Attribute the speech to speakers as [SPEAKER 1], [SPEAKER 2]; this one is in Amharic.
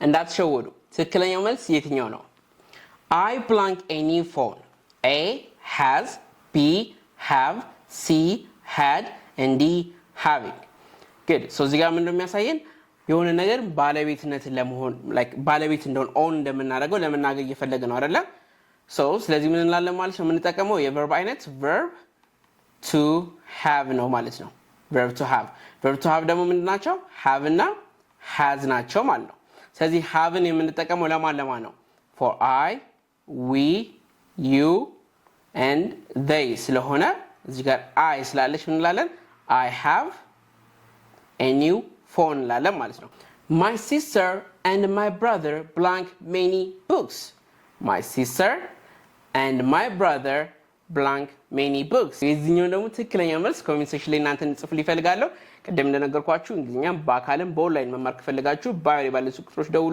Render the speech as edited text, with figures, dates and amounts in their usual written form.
[SPEAKER 1] እንዳትሸወዱ ትክክለኛው መልስ የትኛው ነው? I blank a new phone. A has, B have, C had and D having. good so እዚህ ጋር ምን እንደሚያሳየን የሆነ ነገር ባለቤትነትን ለመሆን ባለቤት እንደሆነ ኦን እንደምናደርገው ለመናገር እየፈለገ ነው አይደለ? so ስለዚህ ምን እንላለን ማለት ነው? የምንጠቀመው የቨርብ አይነት verb to have ነው ማለት ነው። verb to have ደግሞ ምንድናቸው? have እና has ናቸው ማለት ነው። ስለዚህ haveን የምንጠቀመው ለማን ነው? for I, we, you and they ስለሆነ እዚህ ጋር I ስላለች ምን እንላለን? I have a new phone እንላለን ማለት ነው። my sister and my brother blank many books. my sister and my brother blank many books. የዚህኛው ደግሞ ትክክለኛ መልስ ኮሜንት ሴክሽን ላይ እናንተ እንጽፉልኝ እፈልጋለሁ። ቀደም እንደነገርኳችሁ እንግሊዝኛም በአካልም በኦንላይን መማር ከፈለጋችሁ ባዮ ላይ ባሉ ቁጥሮች ደውሉ።